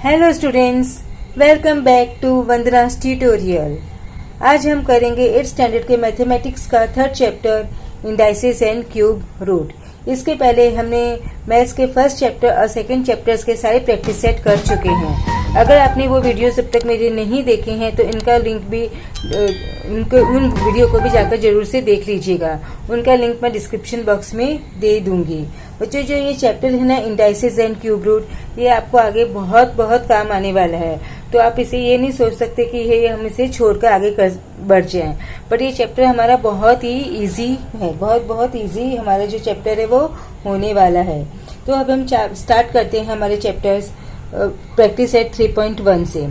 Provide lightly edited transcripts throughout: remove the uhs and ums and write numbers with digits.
Hello students, welcome back to Vandana's tutorial. आज हम करेंगे 8th स्टैंडर्ड के मैथमेटिक्स का third chapter indices and cube root. इसके पहले हमने मैथ्स के फर्स्ट चैप्टर और सेकंड चैप्टर्स के सारे प्रैक्टिस सेट कर चुके हैं। अगर आपने वो वीडियोस अब तक मेरे नहीं देखे हैं तो इनका लिंक भी उन वीडियो को भी जाकर जरूर से देख लीजिएगा। उनका लिंक मैं डिस्क्रिप्शन बॉक्स में दे दूंगी। बच्चों, जो ये चैप्टर है ना इंडाइसेस एंड क्यूब रूट, ये आपको आगे बहुत बहुत काम आने वाला है। तो आप इसे ये नहीं सोच सकते कि ये हम इसे छोड़कर आगे बढ़ जाएं। बट ये चैप्टर हमारा बहुत ही इजी है, बहुत इजी हमारा जो चैप्टर है वो होने वाला है। तो अब हम स्टार्ट करते हैं हमारे चैप्टर्स प्रैक्टिस एट 3.1 से।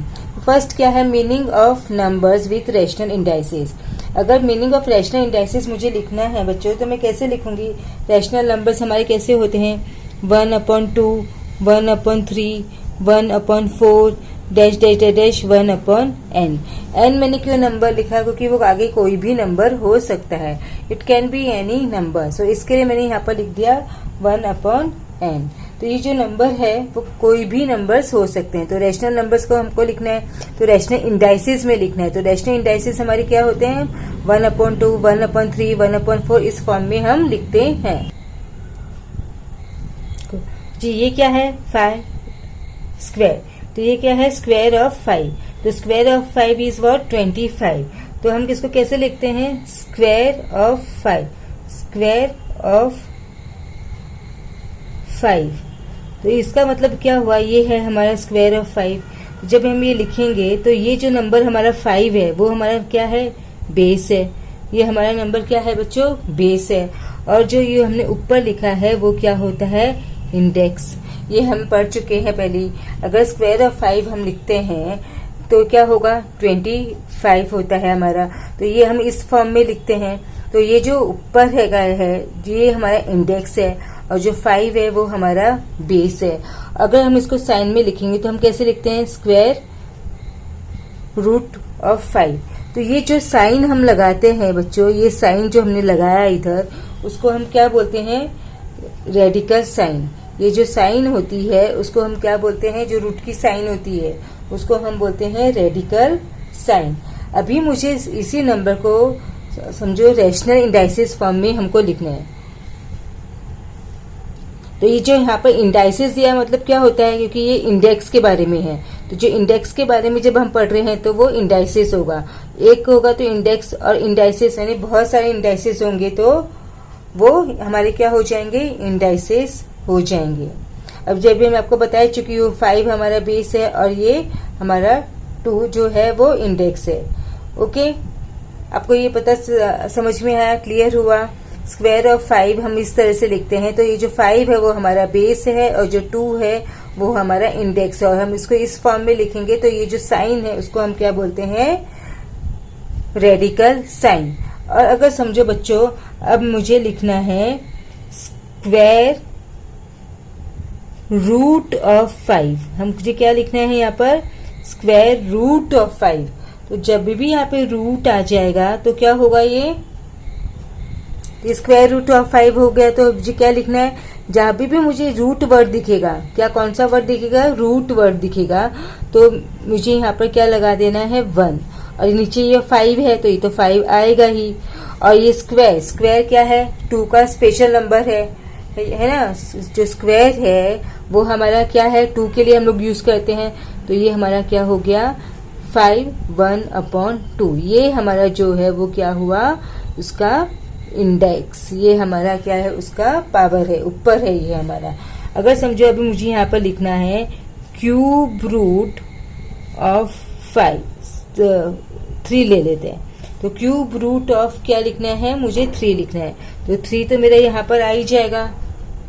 फर्स्ट क्या है, meaning of numbers with rational indices. अगर मीनिंग ऑफ रैशनल इंडाइसेस मुझे लिखना है बच्चों, तो मैं कैसे लिखूंगी? रैशनल नंबर्स हमारे कैसे होते हैं? 1/2, 1/3, 1/4, dash dash dash dash 1/n। n मैंने क्यों नंबर लिखा? क्योंकि वो आगे कोई भी नंबर हो सकता है। It can be any number. So इसके लिए मैंने यहाँ पर लिख दिया 1/n। तो ये जो नंबर है वो कोई भी नंबर्स हो सकते हैं। तो रैशनल नंबर्स को हमको लिखना है तो रैशनल इंडाइसेस में लिखना है। तो रैशनल इंडाइसेस हमारे क्या होते हैं? 1/2, 1/3, 1/4 इस फॉर्म में हम लिखते हैं। जी ये क्या है? 5 स्क्वायर। तो ये क्या है? Square of 5। तो स्क्वायर ऑफ 5 इज व्हाट? 25। तो हम किसको कैसे लिखते हैं? Square of 5। Square of 5। तो इसका मतलब क्या हुआ? ये है हमारा स्क्वायर ऑफ 5। जब हम ये लिखेंगे तो ये जो नंबर हमारा 5 है वो हमारा क्या है? बेस है। ये हमारा नंबर क्या है बच्चों? बेस है। और जो ये हमने ऊपर लिखा है वो क्या होता है? इंडेक्स। ये हम पढ़ चुके हैं पहले। अगर स्क्वायर ऑफ 5 हम लिखते हैं तो क्या होगा? 25 होता है हमारा। तो ये हम इस फॉर्म में लिखते हैं। तो ये जो ऊपर है ये हमारा इंडेक्स है और जो 5 है वो हमारा बेस है। अगर हम इसको साइन में लिखेंगे तो हम कैसे लिखते हैं? Square root of 5। तो ये जो साइन हम लगाते हैं बच्चों, ये साइन जो हमने लगाया इधर, उसको हम क्या बोलते हैं? Radical sign. ये जो साइन होती है उसको हम क्या बोलते हैं? जो रूट की साइन होती है उसको हम बोलते हैं रेडिकल साइन। अभी मुझे इसी नंबर को समझो रैशनल इंडाइसेस फॉर्म में हमको लिखना है। तो ये जो यहाँ पर इंडाइसेस दिया मतलब क्या होता है? क्योंकि ये इंडेक्स के बारे में है। तो जो इंडेक्स के बारे में जब हम पढ़ रहे हैं तो वो इंडाइसेस होगा। एक होगा तो इंडेक्स और इंडाइसेस यानी बहुत सारे इंडाइसेस होंगे तो वो हमारे क्या हो जाएंगे? इंडाइसेस हो जाएंगे। अब जब भी मैं आपको बता चुकी हूँ 5 हमारा बेस है और ये हमारा 2 जो है वो इंडेक्स है। ओके, आपको ये पता समझ में आया? क्लियर हुआ? स्क्वायर ऑफ 5 हम इस तरह से लिखते हैं। तो ये जो 5 है वो हमारा बेस है और जो 2 है वो हमारा इंडेक्स है। और हम इसको इस फॉर्म में लिखेंगे तो ये जो साइन है उसको हम क्या बोलते हैं? Radical sign. और अगर समझो बच्चों, अब मुझे लिखना है स्क्वायर रूट ऑफ 5। हम मुझे क्या लिखना है यहाँ पर? Square root of 5। तो जब भी यहाँ पे रूट आ जाएगा तो क्या होगा? ये स्क्वायर रूट ऑफ 5 हो गया। तो मुझे क्या लिखना है? जहां भी मुझे रूट वर्ड दिखेगा, क्या कौन सा वर्ड दिखेगा? रूट वर्ड दिखेगा। तो मुझे यहाँ पर क्या लगा देना है? 1। और नीचे ये 5 है तो ये तो 5 आएगा ही। और ये स्क्वायर क्या है? 2 का स्पेशल नंबर है ना। जो स्क्वायर है वो हमारा क्या है? 2 के लिए हम लोग यूज करते हैं। तो ये हमारा क्या हो गया? 5 1/2। ये हमारा जो है वो क्या हुआ? उसका इंडेक्स। ये हमारा क्या है? उसका पावर है, ऊपर है ये हमारा। अगर समझो अभी मुझे यहाँ पर लिखना है क्यूब रूट ऑफ 5, 3 ले लेते हैं। तो क्यूब रूट ऑफ क्या लिखना है? मुझे 3 लिखना है। तो 3 तो मेरा यहाँ पर आ ही जाएगा,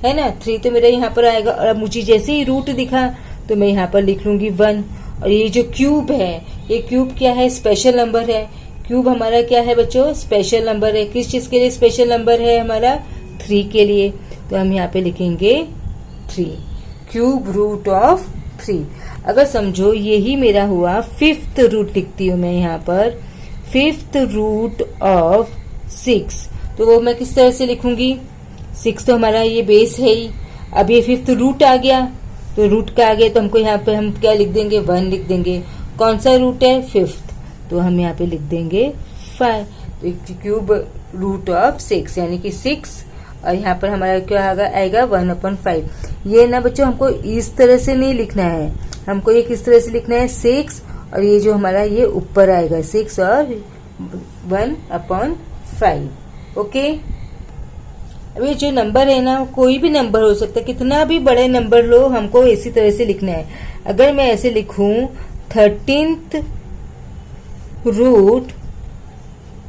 है ना। 3 तो मेरा यहाँ पर आएगा। और अब मुझे जैसे ही रूट दिखा तो मैं यहाँ पर लिख लूंगी 1। और ये जो क्यूब है, ये क्यूब क्या है? स्पेशल नंबर है। क्यूब हमारा क्या है बच्चों? स्पेशल नंबर है। किस चीज के लिए स्पेशल नंबर है? हमारा 3 के लिए। तो हम यहाँ पे लिखेंगे 3, क्यूब रूट ऑफ 3। अगर समझो यही मेरा हुआ 5th रूट, लिखती हूँ मैं यहाँ पर 5th रूट ऑफ 6। तो वो मैं किस तरह से लिखूंगी? 6 तो हमारा ये बेस है ही। अब ये 5th रूट आ गया तो रूट का आगे तो हमको यहाँ पे हम क्या लिख देंगे, 1 लिख देंगे। कौन सा रूट है, 5th, तो हम यहाँ पे लिख देंगे 5। तो क्यूब रूट ऑफ 6 यानी कि 6, और यहाँ पर हमारा क्या आएगा 1/5। ये ना बच्चों हमको इस तरह से नहीं लिखना है, हमको ये किस तरह से लिखना है, 6, और ये जो हमारा ये ऊपर आएगा 6 और 1/5। ओके। अब ये जो नंबर है ना, कोई भी नंबर हो सकता है, कितना भी बड़े नंबर लो, हमको इसी तरह से लिखना है। अगर मैं ऐसे लिखूं 13th रूट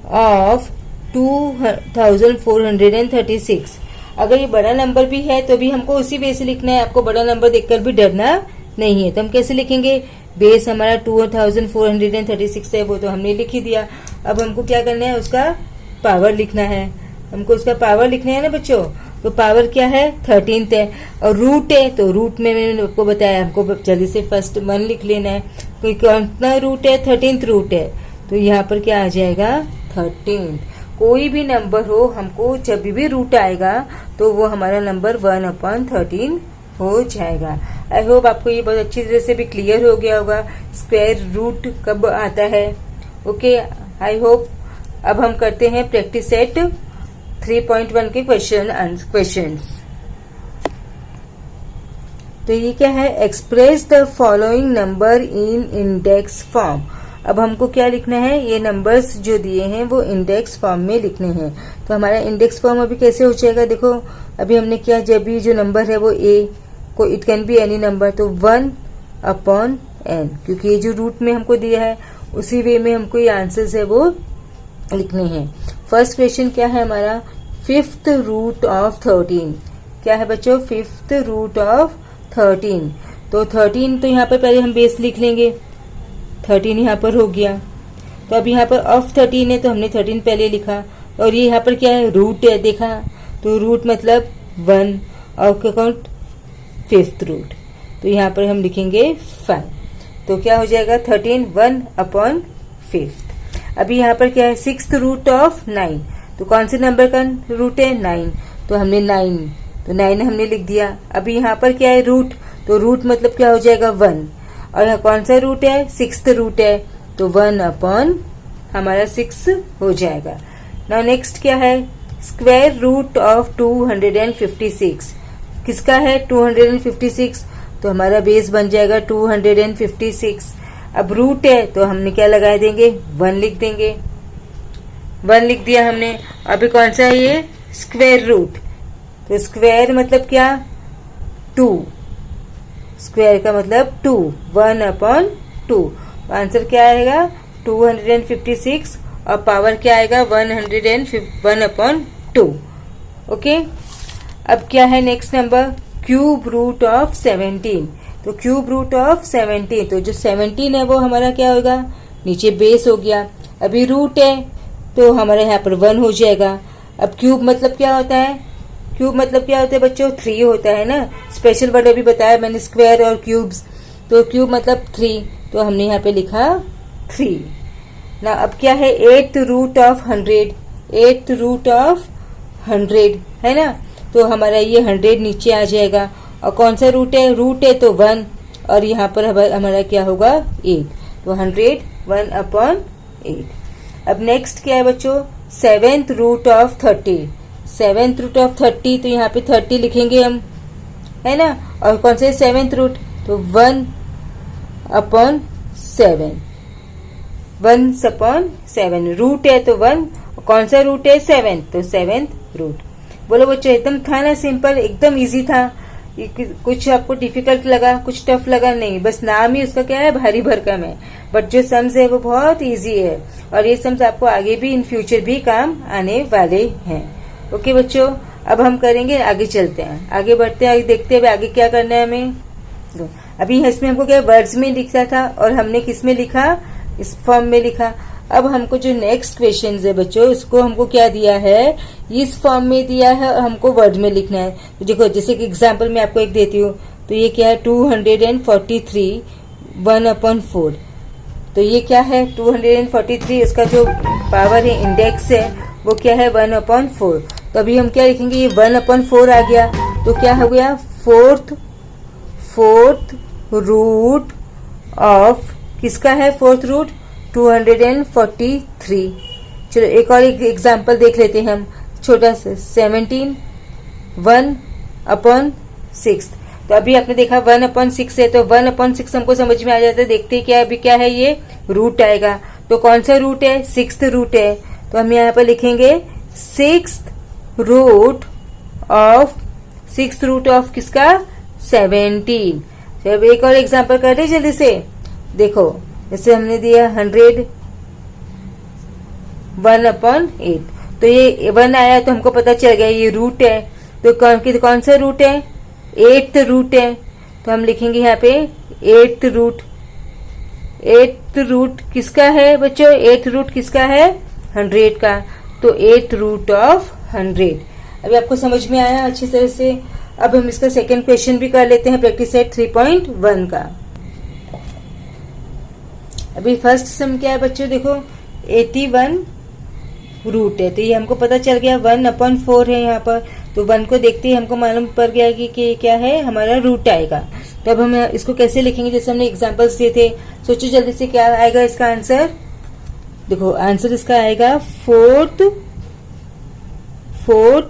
ऑफ 2436, अगर ये बड़ा नंबर भी है तो भी हमको उसी वे से लिखना है। आपको बड़ा नंबर देखकर भी डरना नहीं है। तो हम कैसे लिखेंगे, बेस हमारा 2436 है, वो तो हमने लिख ही दिया। अब हमको क्या करना है, उसका पावर लिखना है। हमको उसका पावर लिखना है ना बच्चों, तो पावर क्या है, 13th है। और रूट है, तो रूट में मैंने आपको बताया, हमको जल्दी से फर्स्ट 1 लिख लेना है। कोई कौन सा रूट है, 13th रूट है, तो यहाँ पर क्या आ जाएगा 13th। कोई भी नंबर हो, हमको जब भी रूट आएगा तो वो हमारा नंबर 1/13 हो जाएगा। आई होप आपको ये बहुत अच्छी तरह से भी क्लियर हो गया होगा स्क्वायर रूट कब आता है। Okay, I hope. अब हम करते हैं प्रैक्टिस सेट 3.1 के क्वेश्चंस। तो ये क्या है, express the following number in index form. अब हमको क्या लिखना है, ये नंबर्स जो दिए हैं वो इंडेक्स फॉर्म में लिखने हैं। तो हमारा इंडेक्स फॉर्म अभी कैसे हो जाएगा, देखो अभी हमने क्या, जब भी जो नंबर है वो ए को, it can be any number, तो 1/n, क्योंकि ये जो रूट में हमको दिया है उसी वे में हमको ये आंसर्स है वो लिखने हैं। फर्स्ट क्वेश्चन क्या है हमारा, 5th रूट ऑफ 13। क्या है बच्चों, 5th रूट ऑफ 13। तो 13 तो यहाँ पर पहले हम बेस लिख लेंगे, 13 यहाँ पर हो गया। तो अब यहाँ पर ऑफ 13 है, तो हमने 13 पहले लिखा। और ये यहाँ पर क्या है, रूट है, देखा, तो रूट मतलब 1 और अकाउंट 5th रूट, तो यहाँ पर हम लिखेंगे 5। तो क्या हो जाएगा 13 1/5। अभी यहाँ पर क्या है, 6th रूट ऑफ 9, तो कौन से नंबर का रूट है, 9, तो हमने 9, तो 9 हमने लिख दिया। अभी यहाँ पर क्या है, रूट, तो रूट मतलब क्या हो जाएगा 1, और यहाँ कौन सा रूट है, 6th रूट है, तो 1/6 हो जाएगा। नाउ नेक्स्ट क्या है, स्क्वायर रूट ऑफ 256। किसका है, 256, तो हमारा बेस बन जाएगा 256। अब रूट है, तो हमने क्या लगा देंगे, 1 लिख देंगे, 1 लिख दिया हमने। अभी कौन सा है ये, स्क्वायर रूट, तो स्क्वायर मतलब क्या, 2, स्क्वायर का मतलब 2, 1/2। आंसर क्या आएगा 256, और पावर क्या आएगा 1/2। ओके। अब क्या है next number, cube root of 17। तो क्यूब रूट ऑफ 17, तो जो 17 है वो हमारा क्या होगा, नीचे बेस हो गया। अभी रूट है, तो हमारे यहाँ पर 1 हो जाएगा। अब क्यूब मतलब क्या होता है, क्यूब मतलब क्या होता है बच्चों, 3 होता है ना। स्पेशल वर्ड अभी बताया मैंने, स्क्वायर और क्यूब्स, तो क्यूब मतलब 3, तो हमने यहाँ पे लिखा 3 ना। अब क्या है, 8th root of 100, 8th root of 100 है ना, तो हमारा ये 100 नीचे आ जाएगा। और कौन सा रूट है, रूट है तो 1, और यहाँ पर हमारा क्या होगा 8, तो 100 1/8। अब नेक्स्ट क्या है बच्चों, 7th root of 30, 7th root of 30, तो यहाँ पे 30 लिखेंगे हम, है ना। और कौन सा 7th रूट, तो 1/7, 1/7 रूट है तो 1, कौन सा रूट है 7, तो 7th रूट। बोलो बच्चों, एकदम था ना, सिंपल, एकदम इजी था। कुछ आपको डिफिकल्ट लगा, कुछ टफ लगा नहीं, बस नाम ही उसका क्या है, भारी भरकम है, बट जो सम्स है वो बहुत इजी है। और ये सम्स आपको आगे भी इन फ्यूचर भी काम आने वाले हैं। ओके बच्चों, अब हम करेंगे, आगे चलते हैं, आगे बढ़ते हैं, आगे देखते हैं आगे क्या करना है हमें। अभी इसमें हमको क्या वर्ड्स में लिखा था, और हमने किस में लिखा, इस फॉर्म में लिखा। अब हमको जो नेक्स्ट क्वेश्चन है बच्चों, इसको हमको क्या दिया है, इस फॉर्म में दिया है, और हमको वर्ड में लिखना है। तो देखो, जैसे कि एग्जांपल मैं आपको एक देती हूँ, तो ये क्या है 243 1/4। तो ये क्या है 243, इसका जो पावर है, इंडेक्स है, वो क्या है 1/4। तो अभी हम क्या लिखेंगे, ये 1/4 आ गया, तो क्या हो गया 4th फोर्थ रूट ऑफ किसका है फोर्थ रूट 243। चलो एक और एग्जाम्पल देख लेते हैं हम, छोटा सा 17 1/6। तो अभी आपने देखा 1/6 है, तो 1/6 हमको समझ में आ जाता है। देखते हैं क्या अभी क्या है, ये रूट आएगा। तो कौन सा रूट है, 6th रूट है। तो हम यहाँ पर लिखेंगे 6th रूट ऑफ किसका 17। तो अब एक और एग्जाम्पल कर दे जल्दी से। देखो जैसे हमने दिया 100 1/8, तो ये 1 आया तो हमको पता चल गया ये रूट है। तो कौन सा रूट है, 8th रूट है। तो हम लिखेंगे यहाँ पे 8th रूट। 8th रूट किसका है बच्चों, 8th रूट किसका है 100 का। तो 8th रूट ऑफ 100। अभी आपको समझ में आया अच्छी तरह से। अब हम इसका सेकंड क्वेश्चन भी कर लेते हैं प्रैक्टिस सेट 3.1 का। अभी फर्स्ट सम क्या है बच्चों, देखो 81 रूट है। तो ये हमको पता चल गया 1/4 है यहाँ पर। तो 1 को देखते ही हमको मालूम पड़ गया कि क्या है हमारा रूट आएगा। तो अब हम इसको कैसे लिखेंगे, जैसे हमने एग्जांपल्स दिए थे। सोचो जल्दी से क्या आएगा इसका आंसर। देखो आंसर इसका आएगा फोर्थ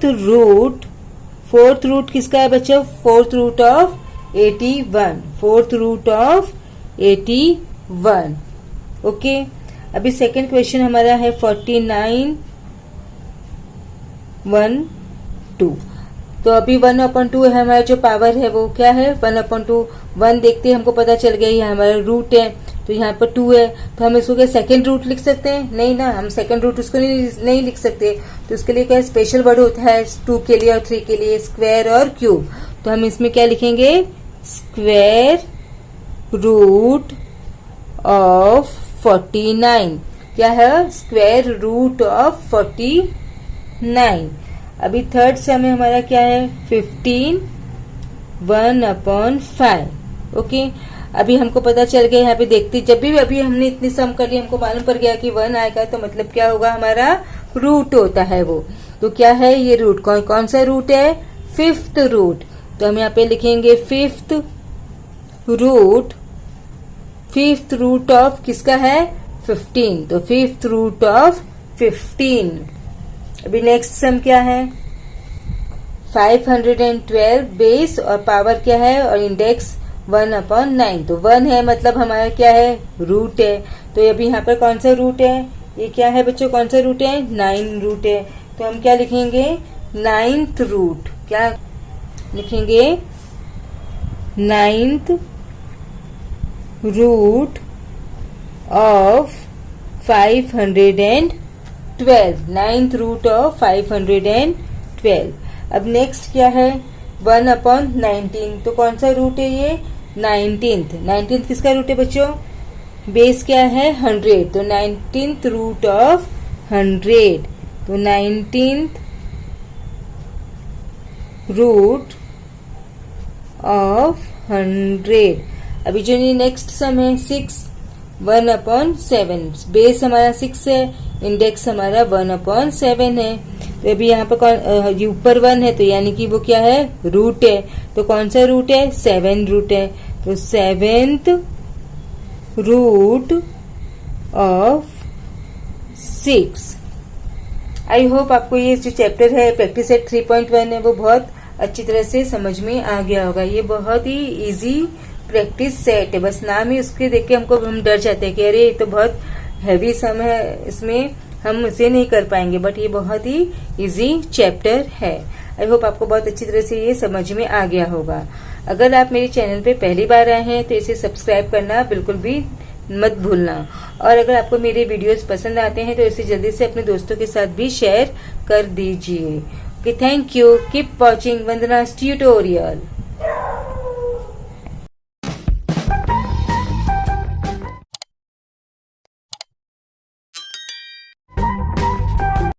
रूट। फोर्थ रूट किसका है बच्चों, fourth root of 81। Fourth root of 81। Okay. अभी सेकंड क्वेश्चन हमारा है 49 1/2। तो अभी 1/2 है हमारा जो पावर है वो क्या है 1/2। 1 देखते ही हमको पता चल गया ये हमारा रूट है। तो यहाँ पर 2 है, तो हम इसको क्या सेकंड रूट लिख सकते हैं, नहीं ना, हम सेकंड रूट उसको नहीं लिख सकते। तो इसके लिए क्या स्पेशल वर्ड होता है 2 के लिए और 3 के लिए, स्क्वायर और क्यूब। तो हम इसमें क्या लिखेंगे, स्क्वायर रूट ऑफ 49। क्या है, स्क्वायर रूट ऑफ 49। अभी थर्ड सम हमारा क्या है 15 1/5। ओके। अभी हमको पता चल गया, यहाँ पे देखते जब भी अभी हमने इतनी सम कर ली हमको मालूम पड़ गया कि 1 आएगा तो मतलब क्या होगा हमारा रूट होता है वो। तो क्या है ये रूट, कौन सा रूट है, 5th रूट। तो हम यहाँ पे लिखेंगे 5th रूट ऑफ किसका है 15। तो 5th रूट ऑफ 15। अभी नेक्स्ट सम क्या है 512 बेस और पावर क्या है और इंडेक्स 1/9। तो 1 है मतलब हमारा क्या है रूट है। तो अभी यहाँ पर कौन सा रूट है, ये क्या है बच्चों, कौन सा रूट है 9 रूट है। तो हम क्या लिखेंगे 9th रूट। क्या लिखेंगे 9th root of 512। 9th root of 512। अब नेक्स्ट क्या है 1/19। तो कौन सा रूट है ये 19th किसका रूट है बच्चों, बेस क्या है 100। तो 19th रूट ऑफ 100। तो 19th रूट ऑफ 100। अभी जो नेक्स्ट सम है 6 1/7। बेस हमारा 6 है, इंडेक्स हमारा 1/7 है। तो अभी यहाँ पर ऊपर 1 है तो यानी कि वो क्या है रूट है। तो कौन सा रूट है 7 रूट है। तो 7th root of 6। I hope आपको ये जो चैप्टर है प्रैक्टिस सेट 3.1 है वो बहुत अच्छी तरह से समझ में आ गया होगा। ये बहुत ही इजी प्रैक्टिस सेट है, बस नाम ही उसके देख के हम डर जाते हैं कि अरे ये तो बहुत हैवी सम है, इसमें हम इसे नहीं कर पाएंगे। बट ये बहुत ही इजी चैप्टर है। आई होप आपको बहुत अच्छी तरह से ये समझ में आ गया होगा। अगर आप मेरे चैनल पे पहली बार आए हैं तो इसे सब्सक्राइब करना बिल्कुल भी मत भूलना। और अगर आपको मेरे वीडियोस पसंद आते हैं तो इसे जल्दी से अपने दोस्तों के साथ भी शेयर कर दीजिए। Okay, thank you. Keep watching वंदना's ट्यूटोरियल।